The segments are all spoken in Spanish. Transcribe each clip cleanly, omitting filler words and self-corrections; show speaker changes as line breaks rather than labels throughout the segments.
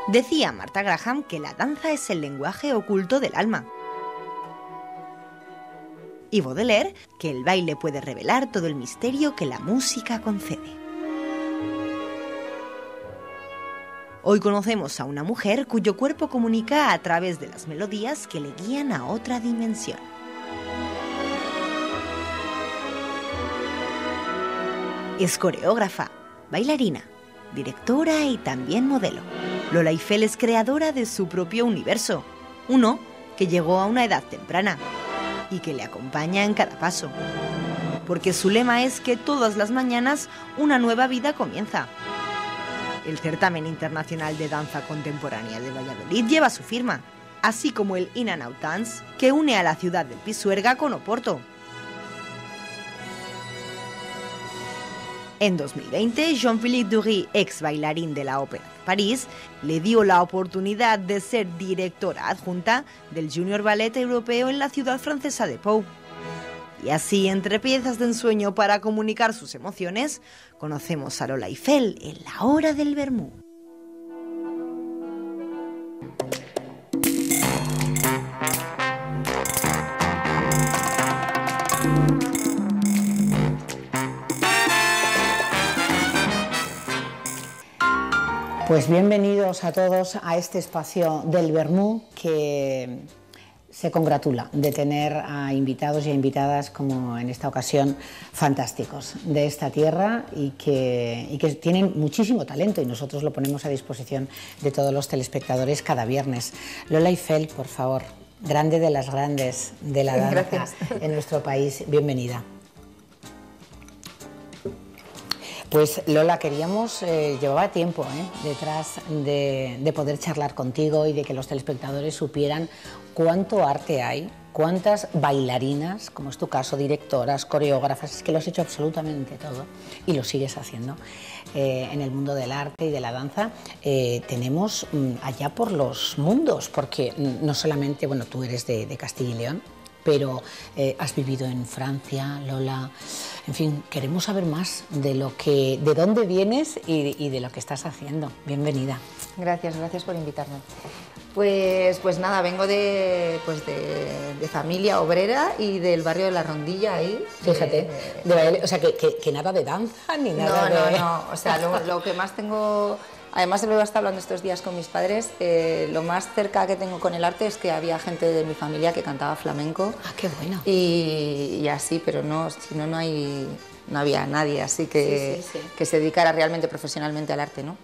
Decía Martha Graham que la danza es el lenguaje oculto del alma. Y Baudelaire que el baile puede revelar todo el misterio que la música concede. Hoy conocemos a una mujer cuyo cuerpo comunica a través de las melodías que le guían a otra dimensión. Es coreógrafa, bailarina, directora y también modelo. Lola Eiffel es creadora de su propio universo, uno que llegó a una edad temprana y que le acompaña en cada paso. Porque su lema es que todas las mañanas una nueva vida comienza. El Certamen Internacional de Danza Contemporánea de Valladolid lleva su firma, así como el In and Out Dance, que une a la ciudad de Pisuerga con Oporto. En 2020, Jean-Philippe Dury, ex bailarín de la Ópera de París, le dio la oportunidad de ser directora adjunta del Junior Ballet Europeo en la ciudad francesa de Pau. Y así, entre piezas de ensueño para comunicar sus emociones, conocemos a Lola Eiffel en la hora del vermú.
Pues bienvenidos a todos a este espacio del vermú que se congratula de tener a invitados y a invitadas como en esta ocasión fantásticos de esta tierra y que tienen muchísimo talento y nosotros lo ponemos a disposición de todos los telespectadores cada viernes. Lola Eiffel, por favor, grande de las grandes de la danza.
Gracias.
En nuestro país, bienvenida. Pues Lola, queríamos, llevaba tiempo detrás de poder charlar contigo y de que los telespectadores supieran cuánto arte hay, cuántas bailarinas, como es tu caso, directoras, coreógrafas, es que lo has hecho absolutamente todo y lo sigues haciendo en el mundo del arte y de la danza. Tenemos allá por los mundos, porque no solamente, bueno, tú eres de Castilla y León, pero has vivido en Francia, Lola. En fin, queremos saber más de dónde vienes y de lo que estás haciendo. Bienvenida.
Gracias por invitarme. Pues nada, vengo de familia obrera y del barrio de La Rondilla ahí.
Fíjate, o sea, que nada de danza ni nada
No, o sea, lo que más tengo... Además, lo he estado hablando estos días con mis padres, lo más cerca que tengo con el arte es que había gente de mi familia que cantaba flamenco.
¡Ah, qué bueno!
Y así, pero no, si no, no había nadie así que se dedicara realmente profesionalmente al arte, ¿no?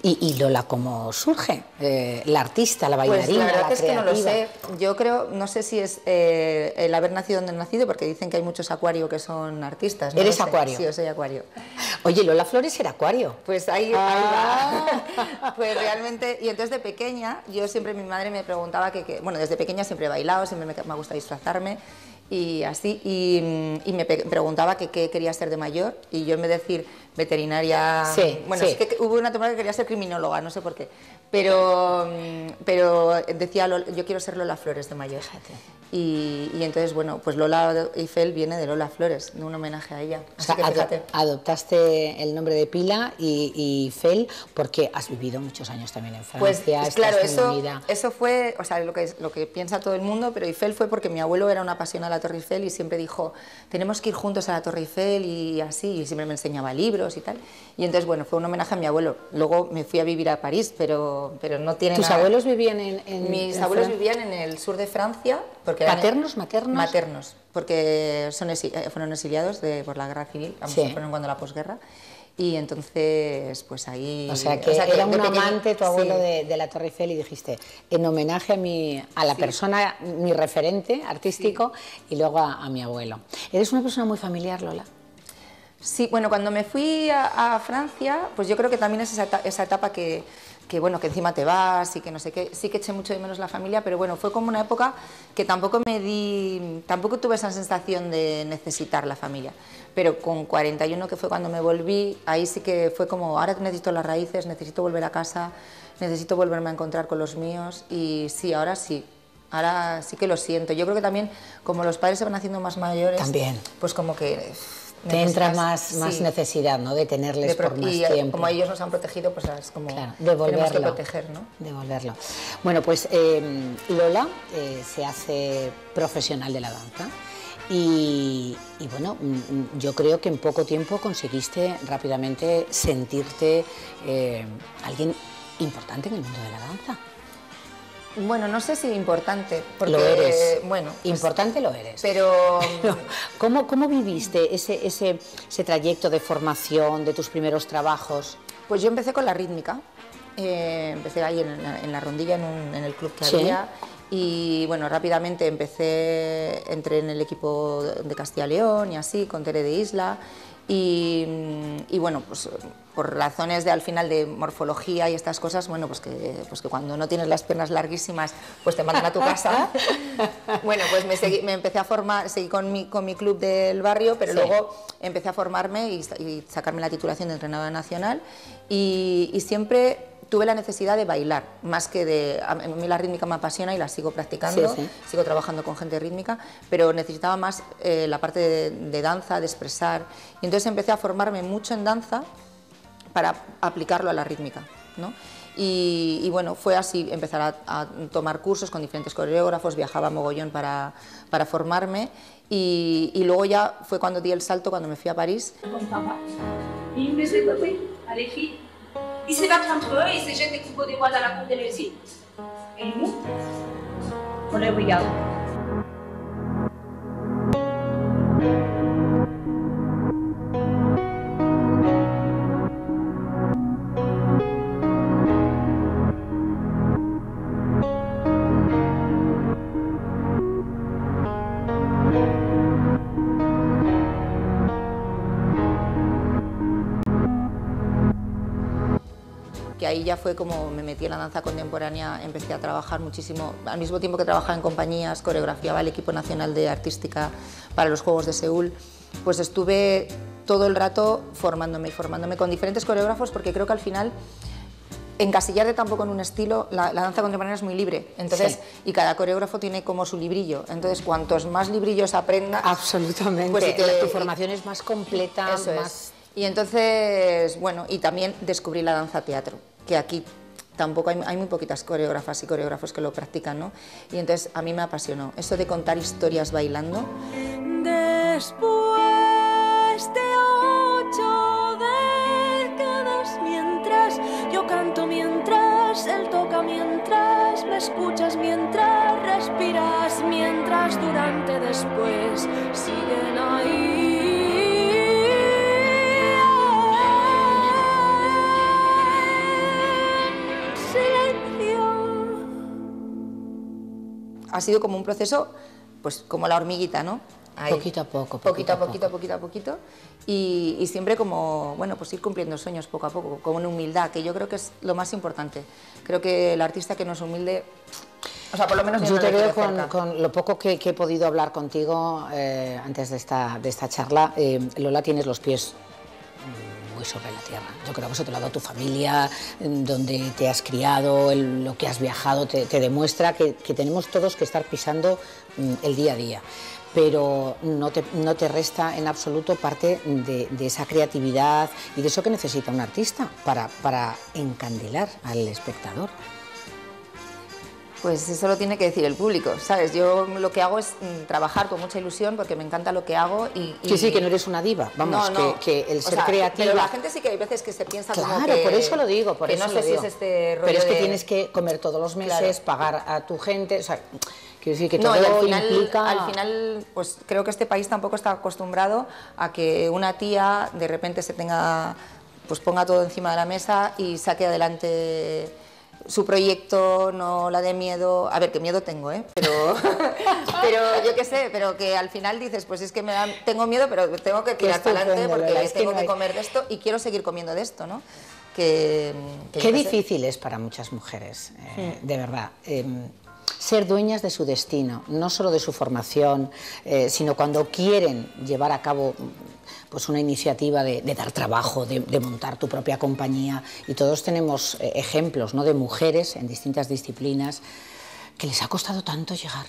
¿Y Lola cómo surge? La artista, la bailarina,
pues la verdad es que no lo
creativa.
sé. Yo creo, no sé si es el haber nacido donde he nacido, porque dicen que hay muchos acuario que son artistas. ¿No?
¿Eres acuario?
Sí, yo soy acuario.
Oye, Lola Flores era acuario.
Pues ahí va. Pues realmente, y entonces de pequeña, yo siempre, mi madre me preguntaba bueno, desde pequeña siempre he bailado, siempre me ha gustado disfrazarme y así, y me preguntaba que qué quería ser de mayor, y yo en vez de decir veterinaria, bueno, sí que hubo una temporada que quería ser criminóloga, no sé por qué, pero decía yo quiero ser Lola Flores de mayor.
Fíjate.
Y entonces, bueno, pues Lola Eiffel viene de Lola Flores, de un homenaje a ella. Así
o sea,
que fíjate.
Adoptaste el nombre de pila y Eiffel porque has vivido muchos años también en Francia.
Pues claro, eso fue, o sea, lo que piensa todo el mundo, pero Eiffel fue porque mi abuelo era un apasionado de la Torre Eiffel y siempre dijo, tenemos que ir juntos a la Torre Eiffel y así, y siempre me enseñaba libros y tal. Y entonces, bueno, fue un homenaje a mi abuelo. Luego me fui a vivir a París, pero no tiene
¿Tus
nada.
abuelos vivían en
Mis abuelos
Francia?
vivían en el sur de Francia. Porque
¿Paternos, maternos?
Maternos, porque fueron exiliados por la guerra civil, se fueron cuando la posguerra. Y entonces, pues ahí...
O sea, que era un amante tu abuelo de la Torre Eiffel y dijiste, en homenaje a la persona, mi referente artístico, y luego a mi abuelo. ¿Eres una persona muy familiar, Lola?
Sí, bueno, cuando me fui a Francia, pues yo creo que también es esa etapa que bueno, que encima te vas y que no sé qué, sí que eché mucho de menos la familia, pero bueno, fue como una época que tampoco tuve esa sensación de necesitar la familia, pero con 41, que fue cuando me volví, ahí sí que fue como, ahora necesito las raíces, necesito volver a casa, necesito volverme a encontrar con los míos, y sí, ahora sí que lo siento. Yo creo que también, como los padres se van haciendo más mayores,
también,
pues como que
Te entra más necesidad, ¿no?, de tenerles por más tiempo.
Como ellos nos han protegido, pues es como
devolverlo,
tenemos que proteger, ¿no?
Devolverlo. Bueno, pues Lola se hace profesional de la danza y bueno, yo creo que en poco tiempo conseguiste rápidamente sentirte alguien importante en el mundo de la danza.
Bueno, no sé si importante, porque...
Lo eres.
Bueno,
importante lo eres.
Pero...
¿Cómo viviste ese trayecto de formación, de tus primeros trabajos?
Pues yo empecé con la rítmica, empecé ahí en la rondilla, en el club que había, y bueno, rápidamente entré en el equipo de Castilla y León y así, con Tere de Isla, y bueno, pues por razones al final de morfología y estas cosas, bueno, pues que cuando no tienes las piernas larguísimas, pues te mandan a tu casa. Bueno, pues me empecé a formar, seguí con mi club del barrio, pero luego empecé a formarme y sacarme la titulación de entrenadora nacional, y siempre tuve la necesidad de bailar, más que de... A mí la rítmica me apasiona y la sigo practicando, sigo trabajando con gente rítmica, pero necesitaba más la parte de danza, de expresar, y entonces empecé a formarme mucho en danza para aplicarlo a la rítmica, ¿no? Y bueno, fue así, empezar a tomar cursos con diferentes coreógrafos, viajaba mogollón para formarme, y luego ya fue cuando di el salto, cuando me fui a París.
Ils s'ébattent entre eux et se jettent des coups des bois dans la cour des réussites. Et nous, on les regarde.
Que ahí ya fue como me metí en la danza contemporánea, empecé a trabajar muchísimo, al mismo tiempo que trabajaba en compañías, coreografiaba el equipo nacional de artística para los Juegos de Seúl, pues estuve todo el rato formándome con diferentes coreógrafos, porque creo que al final encasillarte tampoco en un estilo, la danza contemporánea es muy libre, entonces, y cada coreógrafo tiene como su librillo, entonces cuantos más librillos aprendas...
Absolutamente, pues tu formación es más completa,
eso
más...
Es. Y entonces, bueno, y también descubrí la danza teatro, que aquí tampoco hay muy poquitas coreógrafas y coreógrafos que lo practican, ¿no? Y entonces a mí me apasionó eso de contar historias bailando.
Después de 8 décadas, mientras yo canto, mientras él toca, mientras me escuchas, mientras respiras, mientras durante, después siguen ahí.
Ha sido como un proceso, pues como la hormiguita, ¿no? Ahí.
Poquito a poco.
Poquito a poquito. Y siempre como, bueno, pues ir cumpliendo sueños poco a poco, con una humildad, que yo creo que es lo más importante. Creo que el artista que no es humilde, o sea, por lo menos...
Yo te veo con lo poco que he podido hablar contigo antes de esta charla, Lola, tienes los pies muy sobre la tierra. Yo creo que eso te lo ha dado tu familia, donde te has criado, lo que has viajado, te demuestra que tenemos todos que estar pisando el día a día, pero no te resta en absoluto parte de esa creatividad y de eso que necesita un artista para encandilar al espectador.
Pues eso lo tiene que decir el público, ¿sabes? Yo lo que hago es trabajar con mucha ilusión porque me encanta lo que hago y...
Sí, que no eres una diva, vamos, no. Que el ser creativa...
Pero la gente sí que hay veces que se piensa como que...
Claro, por eso lo digo, por eso
no sé si es este rollo.
Pero es que tienes que comer todos los meses, pagar a tu gente, o sea... Quiero decir que todo implica...
Al final, pues creo que este país tampoco está acostumbrado a que una tía de repente pues ponga todo encima de la mesa y saque adelante su proyecto, no la de miedo. A ver, que miedo tengo, pero yo qué sé, pero que al final dices, pues es que tengo miedo, pero tengo que tirar para adelante porque tengo que comer de esto y quiero seguir comiendo de esto, ¿no?
Qué difícil es para muchas mujeres, de verdad. Ser dueñas de su destino, no solo de su formación, sino cuando quieren llevar a cabo pues una iniciativa de dar trabajo, de montar tu propia compañía, y todos tenemos ejemplos, ¿no?, de mujeres en distintas disciplinas que les ha costado tanto llegar.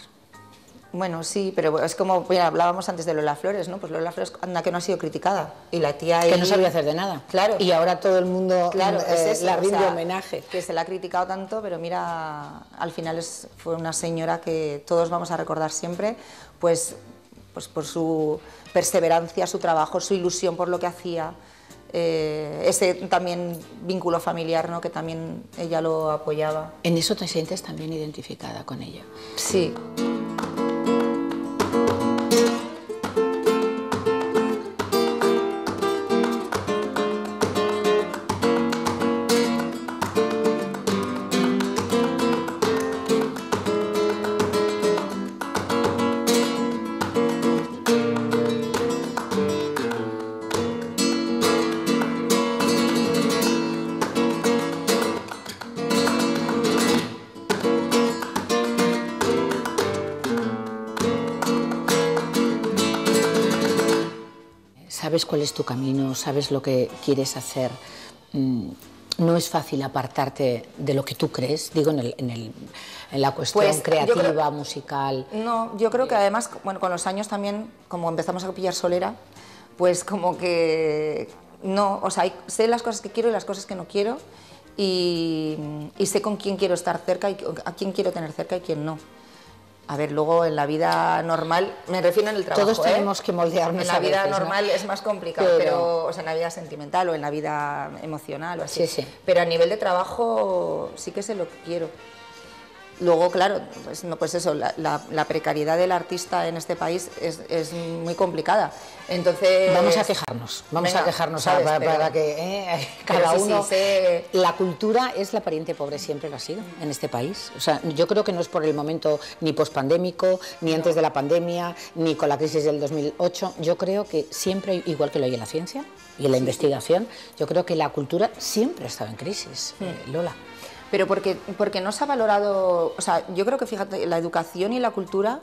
Bueno, sí, pero es como, mira, hablábamos antes de Lola Flores, ¿no? Pues Lola Flores, anda, que no ha sido criticada. Y la tía ahí...
Que no sabía hacer de nada.
Claro.
Y ahora todo el mundo
Claro, es eso,
la rinde
o sea,
homenaje.
Que se la ha criticado tanto, pero mira, al final fue una señora que todos vamos a recordar siempre, pues por su perseverancia, su trabajo, su ilusión por lo que hacía, ese también vínculo familiar, ¿no? Que también ella lo apoyaba.
¿En eso te sientes también identificada con ella?
Sí.
Sabes cuál es tu camino, sabes lo que quieres hacer. No es fácil apartarte de lo que tú crees, digo, en la cuestión
Pues,
creativa, musical.
No, yo creo que además, bueno, con los años también, como empezamos a pillar solera, pues como que no, o sea, sé las cosas que quiero y las cosas que no quiero, y sé con quién quiero estar cerca y a quién quiero tener cerca y quién no. A ver, luego en la vida normal, me refiero en el trabajo.
Todos tenemos que moldearnos.
En la vida
veces,
normal, ¿no? Es más complicado, pero o sea, en la vida sentimental o en la vida emocional o así.
Sí, sí.
Pero a nivel de trabajo sí que sé lo que quiero. Luego, claro, pues, no, pues eso, la precariedad del artista en este país es muy complicada. Entonces...
Vamos a quejarnos,
¿sabes?
Para que cada
sí,
uno...
Sí, sé...
La cultura es la pariente pobre, siempre lo ha sido en este país. O sea, yo creo que no es por el momento ni pospandémico, ni antes de la pandemia, ni con la crisis del 2008. Yo creo que siempre, igual que lo hay en la ciencia y en la investigación, yo creo que la cultura siempre ha estado en crisis, Lola.
Pero porque no se ha valorado, o sea, yo creo que, fíjate, la educación y la cultura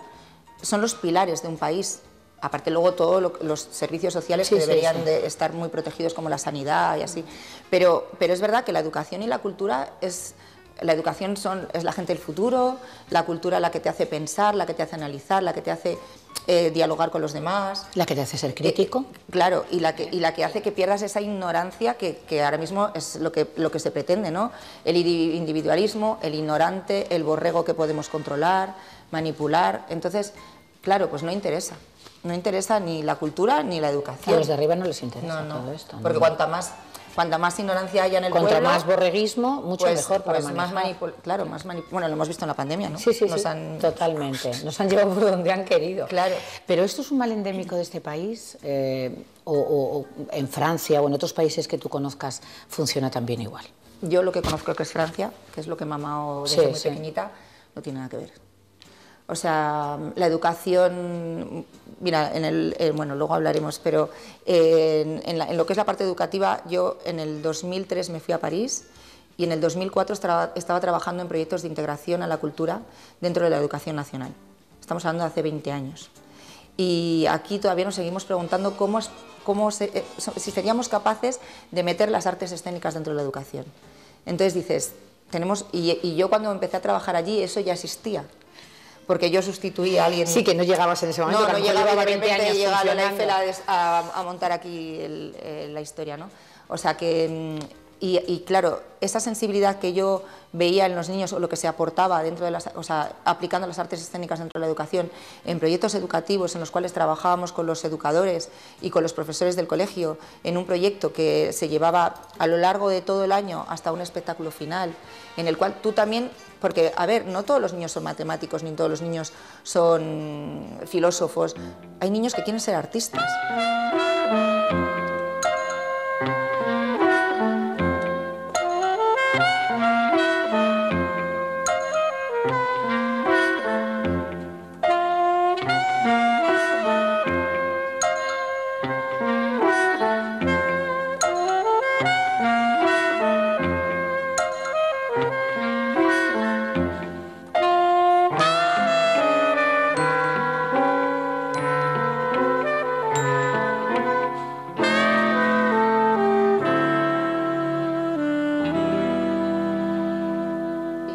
son los pilares de un país. Aparte luego todos los servicios sociales que deberían de estar muy protegidos, como la sanidad y así. Pero es verdad que la educación y la cultura es... La educación es la gente del futuro, la cultura la que te hace pensar, la que te hace analizar, la que te hace dialogar con los demás.
La que te hace ser crítico.
Claro, y la que hace que pierdas esa ignorancia que ahora mismo es lo que se pretende, ¿no? El individualismo, el ignorante, el borrego que podemos controlar, manipular. Entonces, claro, pues no interesa. No interesa ni la cultura ni la educación.
A los de arriba no les interesa
todo
esto.
Porque cuanta más ignorancia haya en el pueblo...
Cuanto más borreguismo, mucho mejor para manejar.
Claro, bueno, lo hemos visto en la pandemia, ¿no?
Sí, totalmente. Nos han llevado por donde han querido.
Claro.
Pero esto es un mal endémico de este país, o en Francia o en otros países que tú conozcas, funciona también igual.
Yo lo que conozco que es Francia, que es lo que he mamado desde muy pequeñita, no tiene nada que ver. O sea, la educación, mira, bueno, luego hablaremos, pero en lo que es la parte educativa, yo en el 2003 me fui a París y en el 2004 estaba trabajando en proyectos de integración a la cultura dentro de la educación nacional. Estamos hablando de hace 20 años. Y aquí todavía nos seguimos preguntando si seríamos capaces de meter las artes escénicas dentro de la educación. Entonces dices, y yo cuando empecé a trabajar allí eso ya existía. Porque yo sustituí a alguien...
Sí, que no llegabas en ese momento.
No llegaba, de
20
repente
años
llega Lola
funcionando.
Eiffel a montar aquí la historia, ¿no? O sea que... Y claro, esa sensibilidad que yo veía en los niños o lo que se aportaba dentro de aplicando las artes escénicas dentro de la educación en proyectos educativos en los cuales trabajábamos con los educadores y con los profesores del colegio en un proyecto que se llevaba a lo largo de todo el año hasta un espectáculo final, en el cual tú también, porque a ver, no todos los niños son matemáticos ni todos los niños son filósofos, hay niños que quieren ser artistas.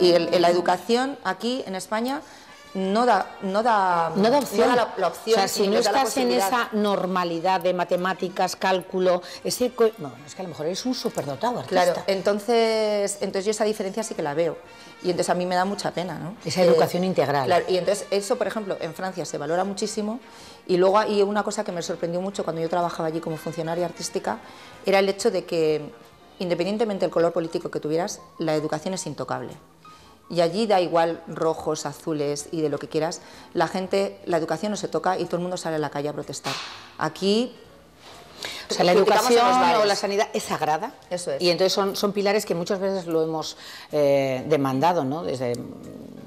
Y la educación aquí en España no da
opción.
la opción.
O sea, si no estás en esa normalidad de matemáticas, cálculo, no, es que a lo mejor eres un superdotado artista.
Claro, entonces yo esa diferencia sí que la veo. Y entonces a mí me da mucha pena, ¿no?
Esa educación integral.
Claro, y entonces eso, por ejemplo, en Francia se valora muchísimo. Y luego hay una cosa que me sorprendió mucho cuando yo trabajaba allí como funcionaria artística, era el hecho de que, independientemente del color político que tuvieras, la educación es intocable. Y allí da igual rojos, azules y de lo que quieras, la educación no se toca y todo el mundo sale a la calle a protestar. Aquí...
O sea, la educación o la sanidad es sagrada.
Eso es.
Y entonces son pilares que muchas veces lo hemos demandado, ¿no? Desde,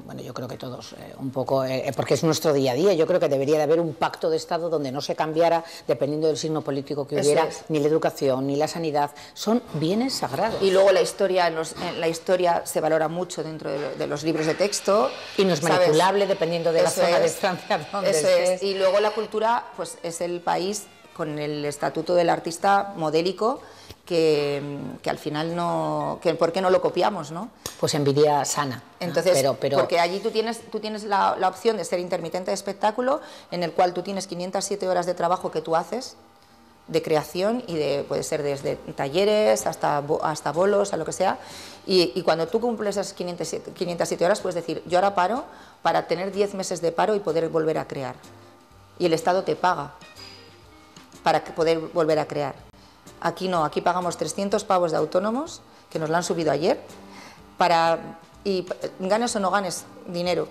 bueno, yo creo que todos, un poco, porque es nuestro día a día. Yo creo que debería de haber un pacto de Estado donde no se cambiara, dependiendo del signo político que hubiera, ni la educación, ni la sanidad. Son bienes sagrados.
Y luego la historia se valora mucho dentro de los libros de texto.
Y no es manipulable, dependiendo de la zona de Francia donde estés.
Y luego la cultura, pues es el país con el estatuto del artista modélico que al final no... ¿Por qué no lo copiamos, no?
Pues envidia sana.
Entonces, porque allí tú tienes la opción de ser intermitente de espectáculo, en el cual tú tienes 507 horas de trabajo que tú haces, de creación, y puede ser desde talleres hasta bolos, a lo que sea, y cuando tú cumples esas 507 horas, puedes decir, yo ahora paro para tener 10 meses de paro y poder volver a crear. Y el Estado te paga para poder volver a crear. Aquí no, aquí pagamos 300 pavos de autónomos, que nos lo han subido ayer, y ganes o no ganes dinero.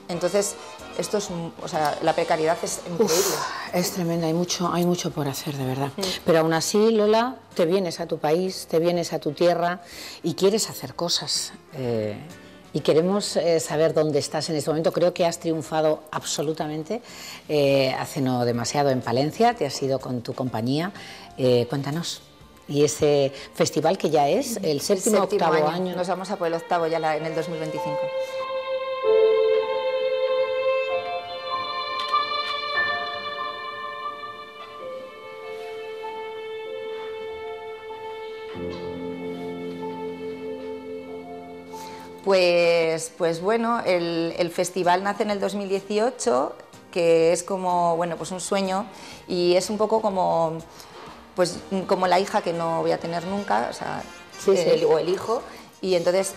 Entonces, esto es, o sea, la precariedad es increíble.
Es tremenda, hay mucho por hacer, de verdad. Pero aún así, Lola, te vienes a tu país, te vienes a tu tierra y quieres hacer cosas. Y queremos saber dónde estás en este momento. Creo que has triunfado absolutamente. Hace no demasiado en Palencia, te has ido con tu compañía. Cuéntanos. Y ese festival que ya es el séptimo octavo año.
Nos vamos a por el octavo ya en el 2025. Pues bueno, el festival nace en el 2018, que es como, bueno, pues un sueño, y es un poco como la hija que no voy a tener nunca, o sea, o el hijo. Y entonces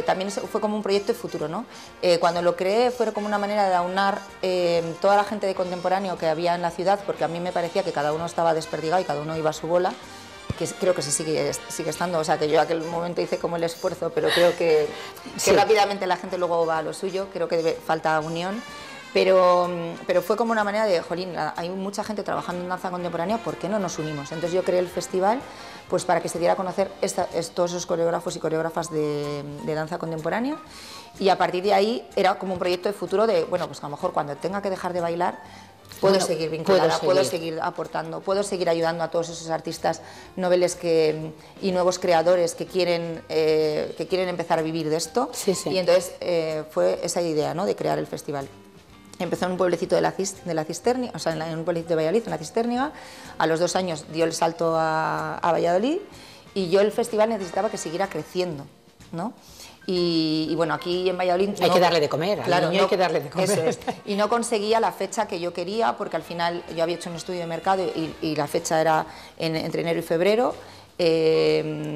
también fue como un proyecto de futuro, ¿no? Cuando lo creé fue como una manera de aunar toda la gente de contemporáneo que había en la ciudad, porque a mí me parecía que cada uno estaba desperdigado y cada uno iba a su bola, que creo que se sigue estando, o sea, que yo en aquel momento hice como el esfuerzo, pero creo que rápidamente la gente luego va a lo suyo, creo que falta unión. Pero fue como una manera de, jolín, hay mucha gente trabajando en danza contemporánea, ¿por qué no nos unimos? Entonces yo creé el festival pues para que se diera a conocer todos esos coreógrafos y coreógrafas de danza contemporánea, y a partir de ahí era como un proyecto de futuro de, bueno, pues a lo mejor cuando tenga que dejar de bailar, puedo seguir vinculada, puedo seguir aportando, puedo seguir ayudando a todos esos artistas noveles y nuevos creadores que quieren empezar a vivir de esto. Y entonces fue esa idea, ¿no?, de crear el festival. Empezó en un pueblecito de la Cisternia, o sea, en un pueblecito de Valladolid, en la Cisternia. A los 2 años dio el salto a Valladolid, y yo el festival necesitaba que siguiera creciendo, ¿no? Y bueno, aquí en Valladolid...
Hay que darle de comer, claro, hay que darle de comer.
Eso es. Y no conseguía la fecha que yo quería, porque al final yo había hecho un estudio de mercado y la fecha era entre enero y febrero.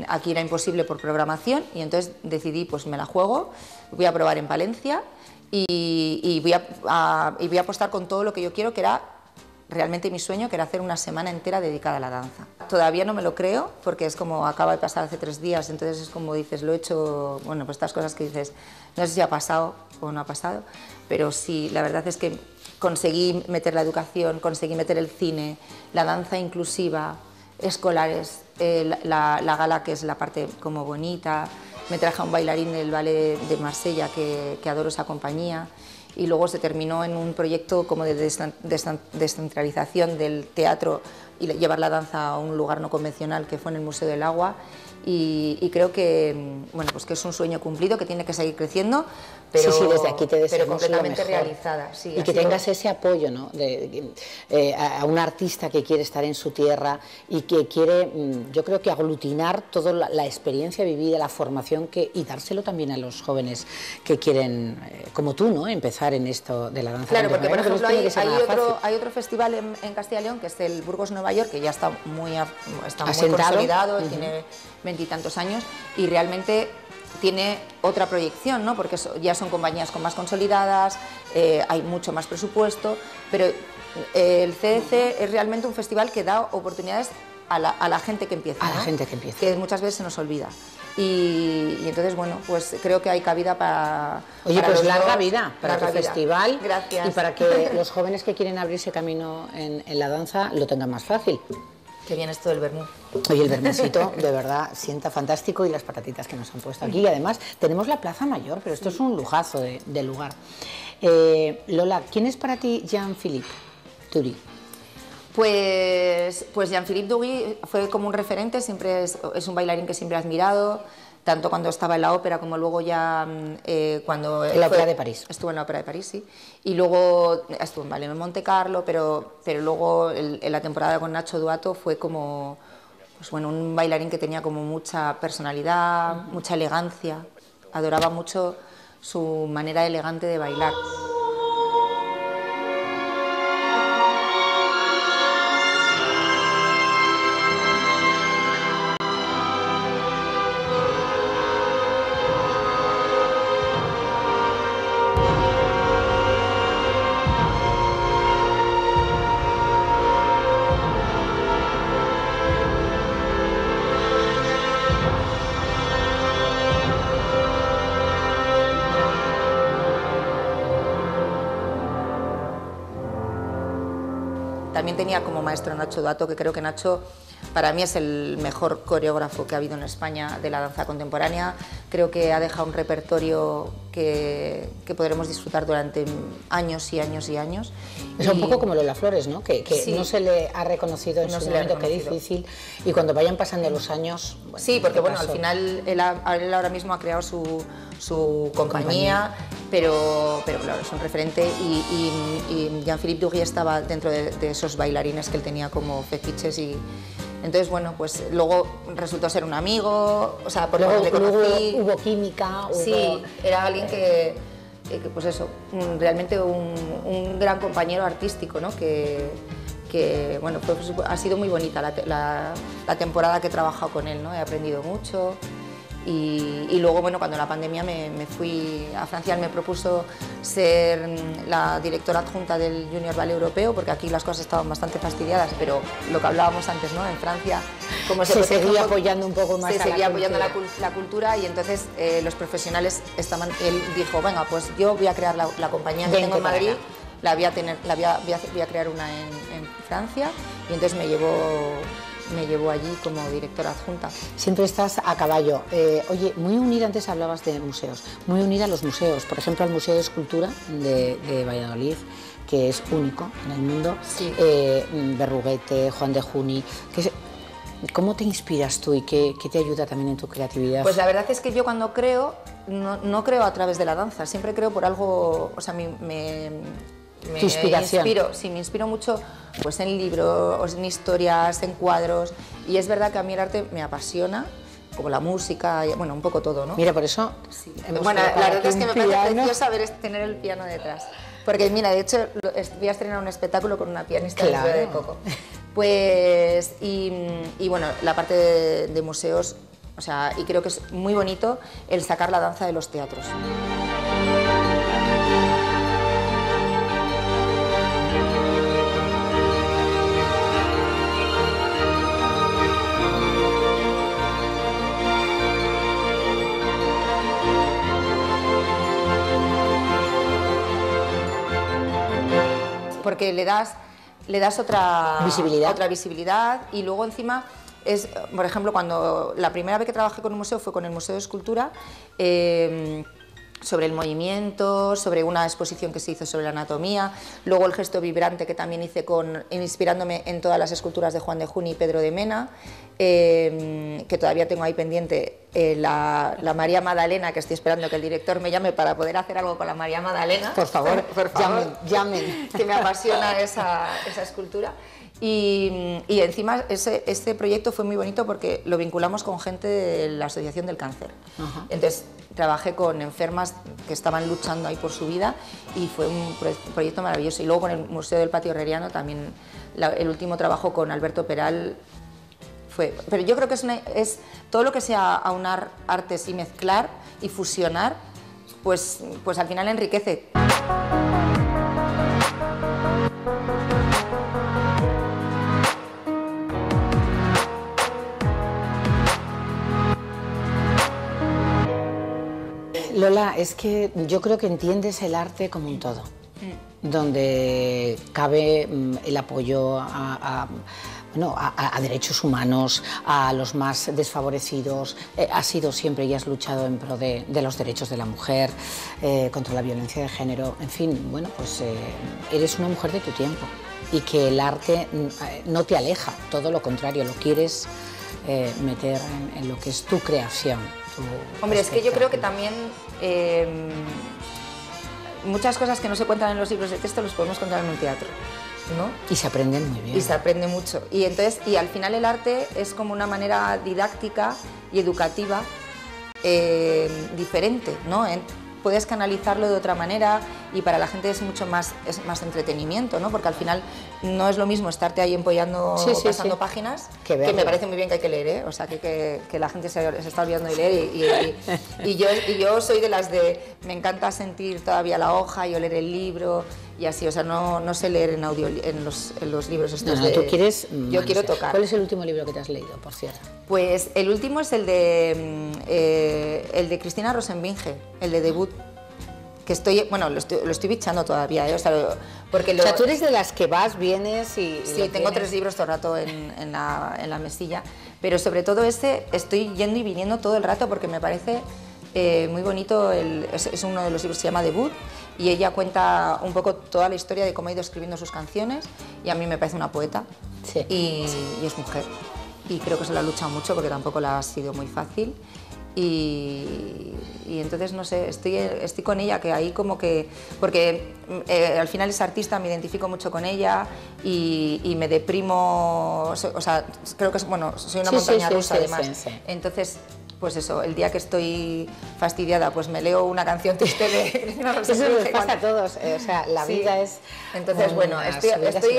Aquí era imposible por programación, y entonces decidí, pues me la juego, voy a probar en Palencia y voy a apostar con todo lo que yo quiero, que era realmente mi sueño, que era hacer una semana entera dedicada a la danza. Todavía no me lo creo, porque es como acaba de pasar hace 3 días, entonces es como dices, lo he hecho, bueno, pues estas cosas que dices, no sé si ha pasado o no ha pasado, pero sí, la verdad es que conseguí meter la educación, conseguí meter el cine, la danza inclusiva, escolares, la gala, que es la parte como bonita, me traje a un bailarín del ballet de Marsella que adoro esa compañía, y luego se terminó en un proyecto como de descentralización del teatro y llevar la danza a un lugar no convencional que fue en el Museo del Agua. Y creo que, bueno, pues que es un sueño cumplido, que tiene que seguir creciendo, pero,
sí, desde aquí te deseamos
pero completamente
lo mejor.
realizada. Sí,
y que tengas ese apoyo, ¿no? A un artista que quiere estar en su tierra y que quiere, yo creo que aglutinar toda la experiencia vivida, la formación y dárselo también a los jóvenes que quieren, como tú, ¿no? Empezar en esto de la danza.
Claro, porque por ejemplo hay
otro
festival en Castilla y León, que es el Burgos Nueva York, que ya está muy consolidado, tiene 20 y tantos años, y realmente tiene otra proyección, ¿no? Porque ya son compañías con más consolidadas, hay mucho más presupuesto, pero el CDC es realmente un festival que da oportunidades a la gente que empieza,
a
¿no?
la gente que empieza,
que muchas veces se nos olvida. Y entonces, bueno, pues creo que hay cabida para...
Oye,
para
pues
los
larga
dos,
vida para tu festival.
Gracias.
Y para que los jóvenes que quieren abrirse camino en la danza lo tengan más fácil.
Qué bien esto del vermú.
Oye, el vermucito de verdad sienta fantástico, y las patatitas que nos han puesto aquí. Y además tenemos la Plaza Mayor, pero esto es un lujazo de lugar. Lola, ¿quién es para ti Jean-Philippe Toury?
Pues Jean-Philippe Toury fue como un referente, siempre es un bailarín que siempre he admirado, tanto cuando estaba en la ópera como luego ya cuando...
En la Ópera de París.
Estuvo en la Ópera de París, sí. Y luego estuvo en Ballet en Monte Carlo, pero luego en la temporada con Nacho Duato fue como, pues bueno, un bailarín que tenía como mucha personalidad, mucha elegancia. Adoraba mucho su manera elegante de bailar. También tenía como maestro a Nacho Duato, que creo que Nacho para mí es el mejor coreógrafo que ha habido en España de la danza contemporánea. Creo que ha dejado un repertorio que podremos disfrutar durante años y años y años.
Es un poco como Lola Flores, ¿no? Que sí, no se le ha reconocido en su momento, que es difícil, y cuando vayan pasando los años... Bueno,
sí, porque bueno, al final él ahora mismo ha creado su compañía, pero claro, es un referente, y Jean-Philippe Toury estaba dentro de esos bailarines que él tenía como fetiches, y entonces bueno, pues luego resultó ser un amigo, o sea, por luego le conocí.
Hubo química,
sí, era alguien que pues eso, realmente un gran compañero artístico, ¿no? Que bueno, ha sido muy bonita la temporada que he trabajado con él, ¿no? He aprendido mucho. Y luego, bueno, cuando la pandemia me fui a Francia, él me propuso ser la directora adjunta del Junior Ballet Europeo, porque aquí las cosas estaban bastante fastidiadas, pero lo que hablábamos antes, ¿no? En Francia, como se
seguía apoyando un poco más,
se seguía apoyando la cultura, y entonces los profesionales él dijo, venga, pues yo voy a crear la compañía que tengo en Madrid, voy a crear una en Francia, y entonces me llevó allí como directora adjunta.
Siempre estás a caballo. Oye, muy unida, antes hablabas de museos, muy unida a los museos, por ejemplo al Museo de Escultura de Valladolid, que es único en el mundo,
sí.
Berruguete, Juan de Juni, ¿cómo te inspiras tú y qué te ayuda también en tu creatividad?
Pues la verdad es que yo cuando creo, no creo a través de la danza, siempre creo por algo, o sea, me inspiro mucho pues en libros, en historias, en cuadros, y es verdad que a mí el arte me apasiona, como la música, bueno, un poco todo, ¿no?
Mira, por eso...
Sí. Bueno, la verdad es que me parece precioso tener el piano detrás, porque mira, de hecho voy a estrenar un espectáculo con una pianista dentro de poco. Pues, y bueno, la parte de museos, o sea, y creo que es muy bonito el sacar la danza de los teatros. Porque le das otra visibilidad, y luego encima por ejemplo, cuando la primera vez que trabajé con un museo fue con el Museo de Escultura, sobre el movimiento, sobre una exposición que se hizo sobre la anatomía, luego el gesto vibrante que también hice inspirándome en todas las esculturas de Juan de Juni y Pedro de Mena, que todavía tengo ahí pendiente la María Magdalena, que estoy esperando que el director me llame para poder hacer algo con la María Magdalena.
Por favor, llamen.
Que me apasiona esa escultura. Y encima este proyecto fue muy bonito porque lo vinculamos con gente de la Asociación del Cáncer. Entonces trabajé con enfermas que estaban luchando ahí por su vida y fue un proyecto maravilloso. Y luego con el Museo del Patio Herreriano también el último trabajo con Alberto Peral fue... Pero yo creo que es todo lo que sea aunar artes y mezclar y fusionar, pues al final enriquece.
Lola, es que yo creo que entiendes el arte como un todo, donde cabe el apoyo a derechos humanos, a los más desfavorecidos. Has sido siempre y has luchado en pro de los derechos de la mujer, contra la violencia de género. En fin, bueno, pues eres una mujer de tu tiempo y que el arte no te aleja, todo lo contrario, lo quieres meter en lo que es tu creación.
Hombre, es que yo creo que también muchas cosas que no se cuentan en los libros de texto los podemos contar en un teatro, ¿no?
Y se aprenden muy bien.
Y se aprende mucho. Y al final el arte es como una manera didáctica y educativa diferente, ¿no? Puedes canalizarlo de otra manera y para la gente es más entretenimiento, ¿no? Porque al final no es lo mismo estarte ahí empollando, pasando páginas, que me parece muy bien que hay que leer, ¿eh? O sea, que la gente se está olvidando de leer y yo soy de las de... Me encanta sentir todavía la hoja y oler el libro y así, o sea, no sé leer en audio en los libros estos
tú quieres...
Yo quiero tocar.
¿Cuál es el último libro que te has leído, por cierto?
Pues el último es el de Cristina Rosenbinge, el de Debut, que lo estoy bichando todavía, ¿eh? O sea,
tú eres de las que vas, vienes y...
Sí, tengo 3 libros todo el rato en la mesilla, pero sobre todo estoy yendo y viniendo todo el rato porque me parece muy bonito, es uno de los libros que se llama Debut y ella cuenta un poco toda la historia de cómo ha ido escribiendo sus canciones y a mí me parece una poeta y es mujer y creo que se la ha luchado mucho porque tampoco la ha sido muy fácil. Y entonces, no sé, estoy con ella, que ahí como que... Porque al final es artista, me identifico mucho con ella y me deprimo... O sea, creo que soy una montaña rusa además. Sí. Entonces, pues eso, el día que estoy fastidiada, pues me leo una canción triste de Cristina Rosenbinge.
Eso nos pasa a todos, o sea, la vida es...
Entonces, estoy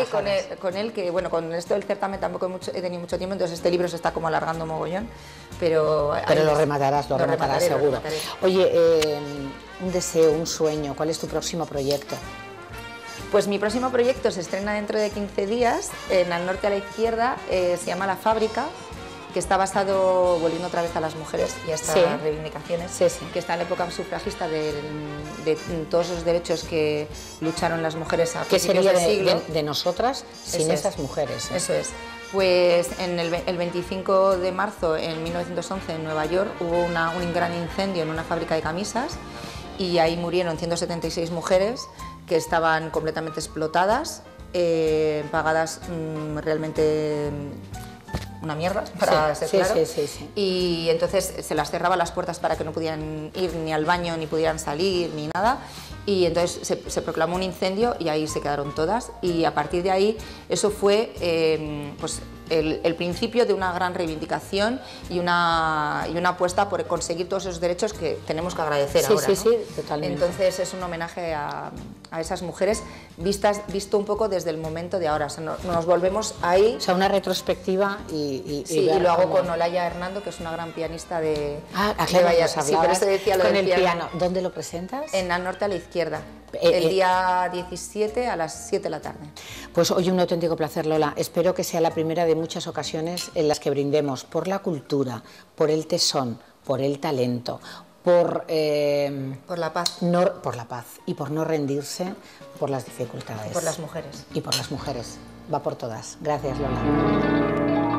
con él, que con esto del certamen tampoco he tenido mucho tiempo, entonces este libro se está como alargando mogollón, pero
lo rematarás seguro. Oye, un deseo, un sueño, ¿cuál es tu próximo proyecto?
Pues mi próximo proyecto se estrena dentro de 15 días, en Al Norte a la Izquierda, se llama La Fábrica, que está basado, volviendo otra vez a las mujeres y a estas reivindicaciones, que está en la época sufragista de todos los derechos que lucharon las mujeres a principios del siglo.
De nosotras sin esas mujeres.
Eso es. Pues el 25 de marzo en 1911 en Nueva York hubo un gran incendio en una fábrica de camisas y ahí murieron 176 mujeres que estaban completamente explotadas, pagadas realmente... una mierda, para ser claro. Y entonces se las cerraba las puertas para que no pudieran ir ni al baño, ni pudieran salir, ni nada. Y entonces se proclamó un incendio y ahí se quedaron todas. Y a partir de ahí, eso fue el principio de una gran reivindicación y una apuesta por conseguir todos esos derechos que tenemos que agradecer ahora, ¿no?
Sí, totalmente.
Entonces es un homenaje a esas mujeres visto un poco desde el momento de ahora. O sea, nos volvemos ahí.
O sea, una retrospectiva y
lo hago con Olaya Hernando, que es una gran pianista de...
claro,
sí, por eso decía lo
con
del
el piano. ¿Dónde lo presentas?
En Al Norte a la Izquierda, el día 17 a las 7 de la tarde.
Pues hoy un auténtico placer, Lola. Espero que sea la primera de muchas ocasiones en las que brindemos por la cultura, por el tesón, por el talento, por
la paz.
Por la paz y por no rendirse por las dificultades.
Por las mujeres.
Y por las mujeres. Va por todas. Gracias, Lola.